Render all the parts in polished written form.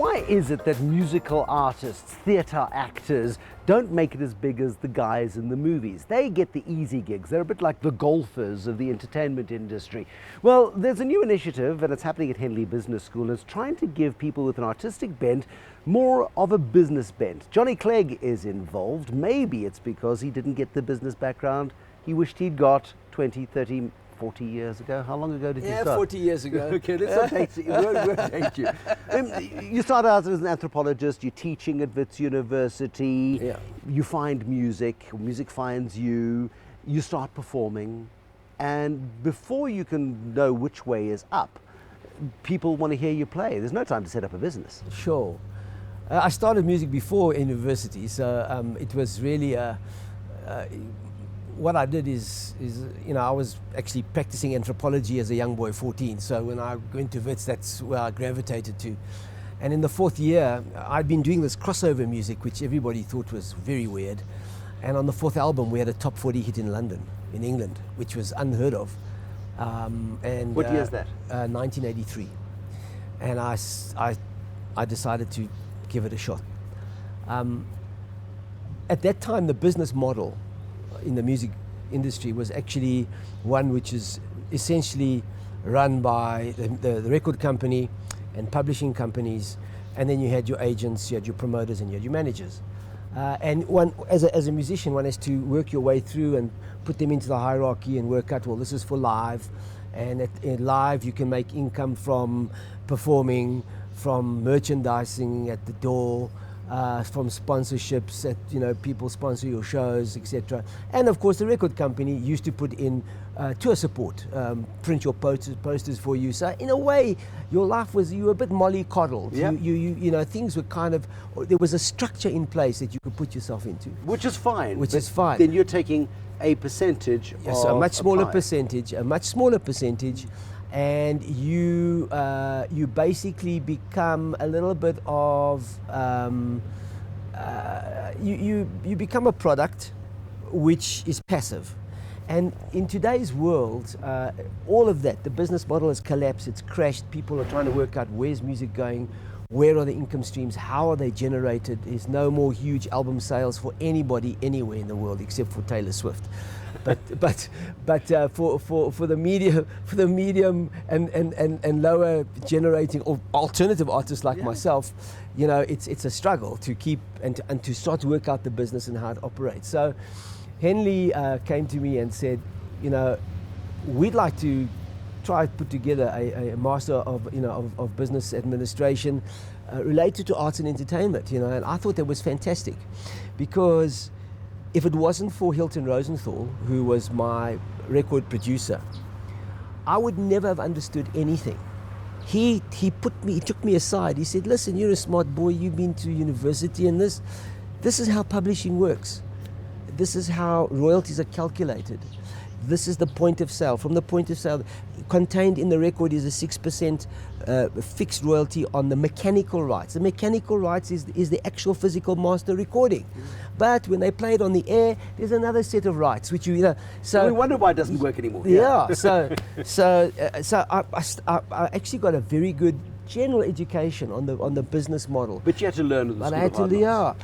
why is it that musical artists, theatre actors, don't make it as big as the guys in the movies? They get the easy gigs. They're a bit like the golfers of the entertainment industry. Well, there's a new initiative, and it's happening at Henley Business School. It's trying to give people with an artistic bent more of a business bent. Johnny Clegg is involved. Maybe it's because he didn't get the business background he wished he'd got 20, 30, 40 years ago. How long ago did you start? Yeah, 40 years ago. Okay, let's not date you. Won't date you. You started out as an anthropologist, you're teaching at Wits University, Yeah. you find music finds you, you start performing, and before you can know which way is up, people want to hear you play. There's no time to set up a business. Sure. I started music before university, so it was really what I did is I was actually practicing anthropology as a young boy, 14. So when I went to Wits, that's where I gravitated to. And in the fourth year, I'd been doing this crossover music, which everybody thought was very weird. And on the fourth album, we had a top 40 hit in London, in England, which was unheard of. And What year is that? 1983. And I decided to give it a shot. At that time, the business model in the music industry was actually one which is essentially run by the record company and publishing companies, and then you had your agents, you had your promoters, and you had your managers. And one, as a musician, one has to work your way through and put them into the hierarchy and work out, well, this is for live, and in live you can make income from performing, from merchandising at the door, from sponsorships, people sponsor your shows, etc. And of course the record company used to put in tour support, print your posters for you. So in a way, your life was, you were a bit mollycoddled. Yeah. You know, things were kind of, there was a structure in place that you could put yourself into. Which is fine. Which but is fine. Then you're taking a percentage Yes, of a much smaller pie. percentage, and you basically become a little bit of you become a product which is passive. And in today's world, all of that, the business model has collapsed, it's crashed. People are trying to work out where's music going, where are the income streams, how are they generated. There's no more huge album sales for anybody anywhere in the world except for Taylor Swift. But for the medium and lower generating or alternative artists like myself, it's a struggle to keep and to start to work out the business and how it operates. So Henley came to me and said, we'd like to try to put together a master of business administration related to arts and entertainment, and I thought that was fantastic, because if it wasn't for Hilton Rosenthal, who was my record producer, I would never have understood anything. He took me aside. He said, listen, you're a smart boy, you've been to university, and this is how publishing works. This is how royalties are calculated. This is the point of sale. From the point of sale, contained in the record is a 6% fixed royalty on the mechanical rights. The mechanical rights is the actual physical master recording. But when they play it on the air, there's another set of rights, which so we wonder why it doesn't work anymore. Yeah. So I actually got a very good general education on the business model. But you had to learn the But I had to,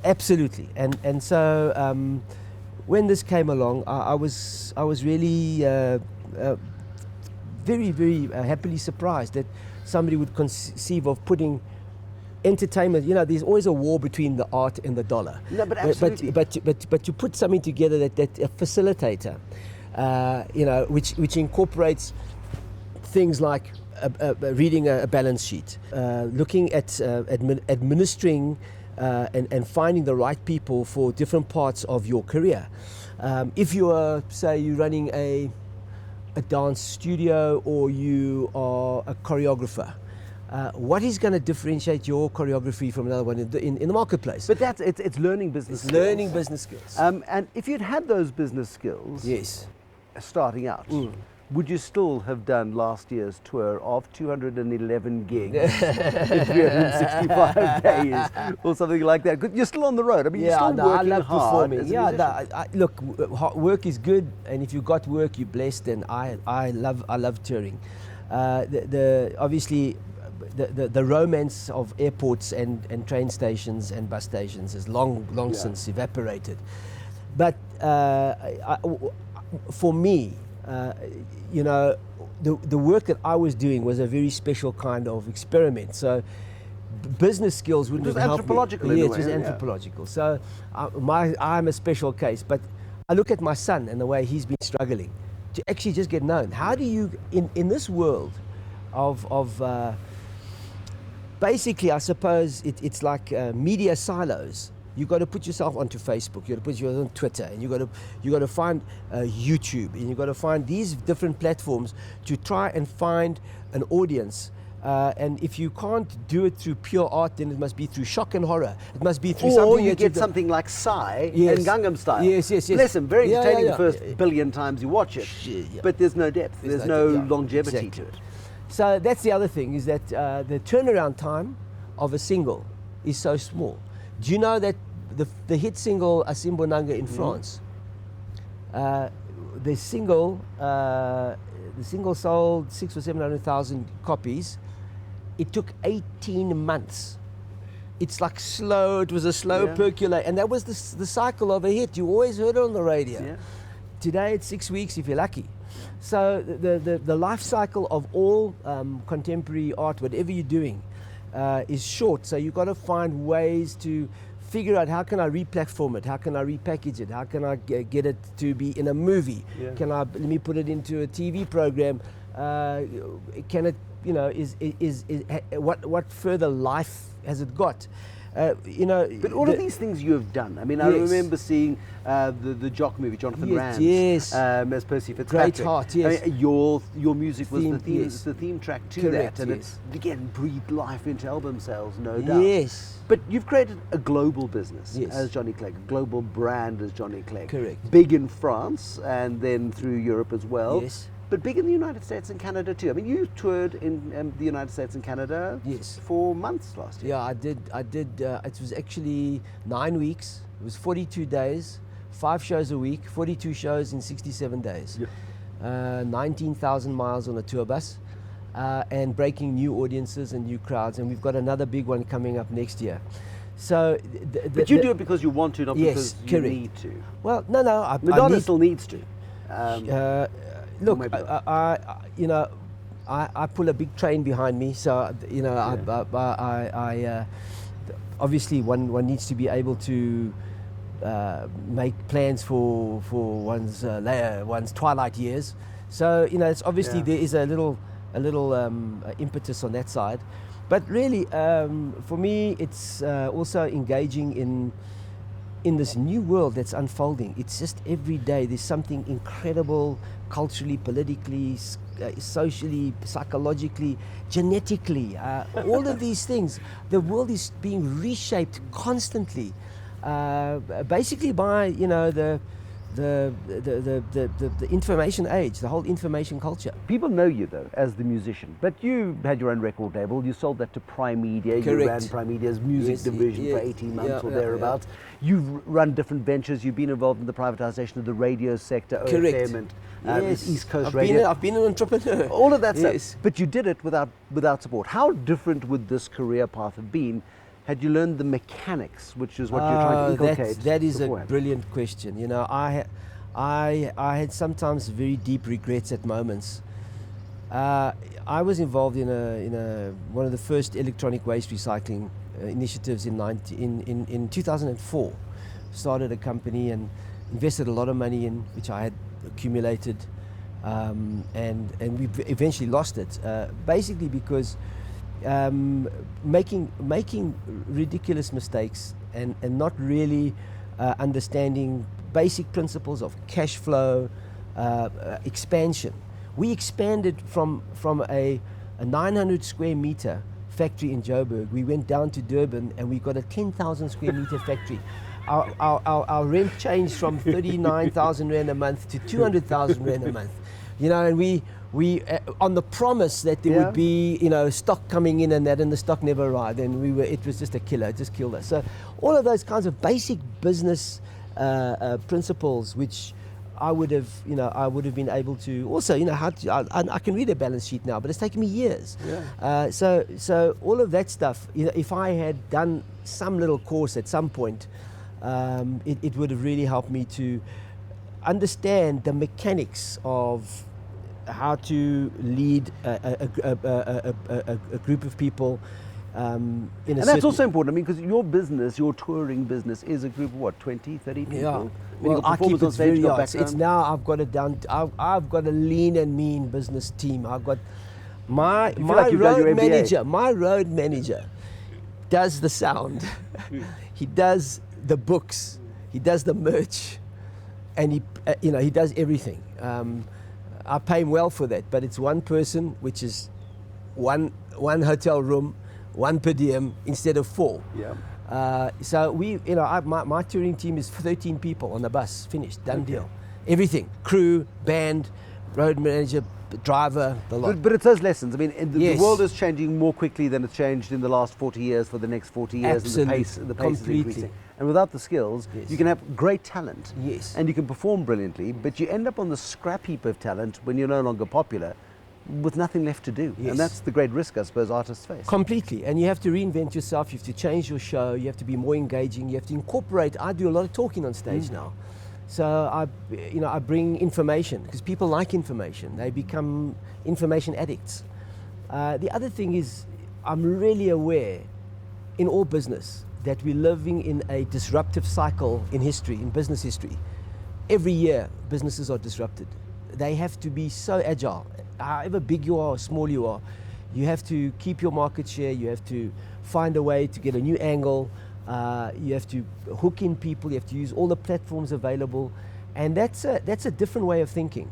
absolutely. And so when this came along, I was really very, very happily surprised that somebody would conceive of putting entertainment. There's always a war between the art and the dollar. No, but absolutely. But to put something together that a facilitator, which incorporates things like reading a balance sheet, looking at administering and finding the right people for different parts of your career. If you are, say, you're running a dance studio, or you are a choreographer, what is going to differentiate your choreography from another one in the marketplace? But it's learning business skills. Learning business skills. And if you'd had those business skills, Yes. starting out, would you still have done last year's tour of 211 gigs in 365 days or something like that? 'Cause you're still on the road. I mean, you're still working I love hard performing. as a musician. Look, work is good, and if you've got work, you're blessed. And I love touring. Obviously, the romance of airports and train stations and bus stations has long since evaporated. But for me, you know, the work that I was doing was a very special kind of experiment. So business skills wouldn't have helped me. It was anthropological. So I'm a special case. But I look at my son and the way he's been struggling to actually just get known. How do you, in this world of basically, I suppose it's like media silos. You've got to put yourself onto Facebook. You've got to put yourself on Twitter, and you got to find YouTube, and you've got to find these different platforms to try and find an audience. And if you can't do it through pure art, then it must be through shock and horror. It must be through something. Or you get something like Psy and Gangnam Style. Yes. Bless him, very entertaining the first billion times you watch it. But there's no depth. There's no longevity to it. So that's the other thing, is that the turnaround time of a single is so small. Do you know that the hit single Asimbo Nanga in France, the single sold 600,000 or 700,000 copies. It took 18 months. It's like slow. It was a slow percolate, and that was the cycle of a hit. You always heard it on the radio. Yeah. Today it's 6 weeks if you're lucky. So the life cycle of all contemporary art, whatever you're doing, is short. So you've got to find ways to figure out, how can I re-platform it? How can I repackage it? How can I get it to be in a movie? Yeah. Let me put it into a TV program? Can it, you know, what further life has it got? You know, but all of these things you have done. I mean, I remember seeing the Jock movie, Jonathan Rams, as Percy Fitzpatrick. Great Heart, yes. I mean, your music was the theme track to that, and it again breathed life into album sales, no doubt. Yes. But you've created a global business as Johnny Clegg, a global brand as Johnny Clegg. Correct. Big in France and then through Europe as well. Yes. But big in the United States and Canada too. I mean, you toured in the United States and Canada for months last year. Yeah, I did. It was actually 9 weeks. It was 42 days, 5 shows a week, 42 shows in 67 days. Yeah. 19,000 miles on a tour bus, and breaking new audiences and new crowds. And we've got another big one coming up next year. So, but you do it because you want to, not because you need to. Well, no. Madonna still needs to. Look, you know, I pull a big train behind me, so you know, I obviously one needs to be able to make plans for one's twilight years. So you know, it's obviously there is a little impetus on that side, but really for me, it's also engaging in this new world that's unfolding. It's just every day there's something incredible, culturally, politically, socially, psychologically, genetically, all of these things. The world is being reshaped constantly, basically by, you know, the information age, the whole information culture. People know you though as the musician, but you had your own record label. You sold that to Prime Media. Correct. You ran Prime Media's music division for 18 months or thereabouts. You've run different ventures. You've been involved in the privatization of the radio sector, OFM, and East Coast Radio. I've been an entrepreneur. All of that stuff. But you did it without support. How different would this career path have been had you learned the mechanics, which is what you're trying to inculcate? That is beforehand? A brilliant question. You know, I had sometimes very deep regrets at moments. I was involved in one of the first electronic waste recycling initiatives in 2004. Started a company and invested a lot of money in, which I had accumulated, and we eventually lost it, basically because making ridiculous mistakes and not really understanding basic principles of cash flow, expansion. We expanded from a 900 square meter factory in Joburg. We went down to Durban and we got a 10,000 square meter factory. Our rent changed from 39,000 Rand a month to 200,000 Rand a month. You know, and we on the promise that there would be, you know, stock coming in and the stock never arrived, and it was just a killer. It just killed us. So all of those kinds of basic business principles, which I would have been able to also, I can read a balance sheet now, but it's taken me years. Yeah. So all of that stuff, if I had done some little course at some point, it would have really helped me to understand the mechanics of how to lead a group of people. And that's also important, I mean, because your business, your touring business, is a group of what, 20, 30 people? Yeah. I mean, Well, I keep it very hard. It's background. now I've got it down. I've got a lean and mean business team. I've got my like you've done your road MBA? manager. My road manager does the sound. He does the books. He does the merch, and he does everything. I pay him well for that, but it's one person, which is one hotel room, one per diem instead of 4. Yeah. So my touring team is 13 people on the bus, finished, done deal. Everything, crew, band, road manager, driver, the lot. But it's those lessons. I mean, the Yes. world is changing more quickly than it's changed in the last 40 years for the next 40 years. Absolutely. And the pace is Completely. increasing. And without the skills, Yes. you can have great talent. Yes. And you can perform brilliantly, but you end up on the scrap heap of talent when you're no longer popular with nothing left to do. Yes. And that's the great risk, I suppose, artists face. Completely, and you have to reinvent yourself. You have to change your show. You have to be more engaging. You have to incorporate. I do a lot of talking on stage now, so I bring information because people like information. They become information addicts. The other thing is, I'm really aware, in all business, that we're living in a disruptive cycle in history, in business history. Every year, businesses are disrupted. They have to be so agile. However big you are or small you are, you have to keep your market share. You have to find a way to get a new angle. You have to hook in people. You have to use all the platforms available, and that's a different way of thinking.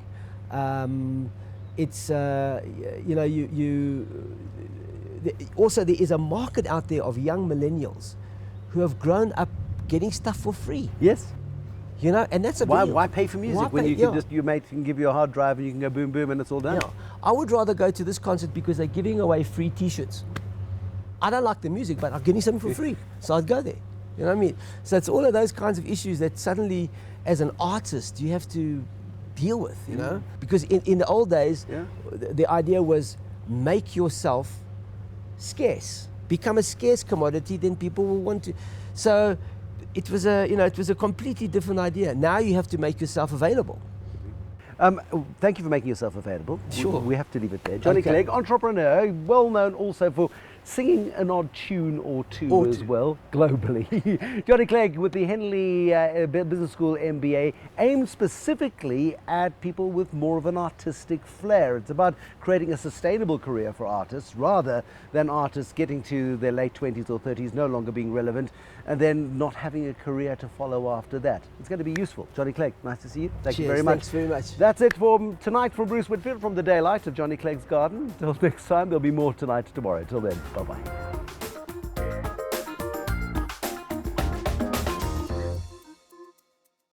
Also there is a market out there of young millennials who have grown up getting stuff for free. Yes. And that's a Why pay for music Why when pay- you can yeah. just, your mate can give you a hard drive and you can go boom boom and it's all done? Yeah. I would rather go to this concert because they're giving away free T-shirts. I don't like the music, but I'm getting something for free, so I'd go there. You know what I mean? So it's all of those kinds of issues that suddenly, as an artist, you have to deal with. Because in the old days, Yeah. the idea was make yourself scarce, become a scarce commodity, then people will want to. So it was a completely different idea. Now you have to make yourself available. Thank you for making yourself available. Sure. We have to leave it there. Johnny Okay. Clegg, entrepreneur, well known also for singing an odd tune or two Or as two. well, globally. Johnny Clegg with the Henley Business School MBA, aimed specifically at people with more of an artistic flair. It's about creating a sustainable career for artists rather than artists getting to their late 20s or 30s, no longer being relevant, and then not having a career to follow after that. It's going to be useful. Johnny Clegg, nice to see you. Thank you Cheers, very much. thanks very much. That's it for tonight from Bruce Whitfield from the daylight of Johnny Clegg's garden. Till next time, there'll be more tonight tomorrow. Till then, bye-bye.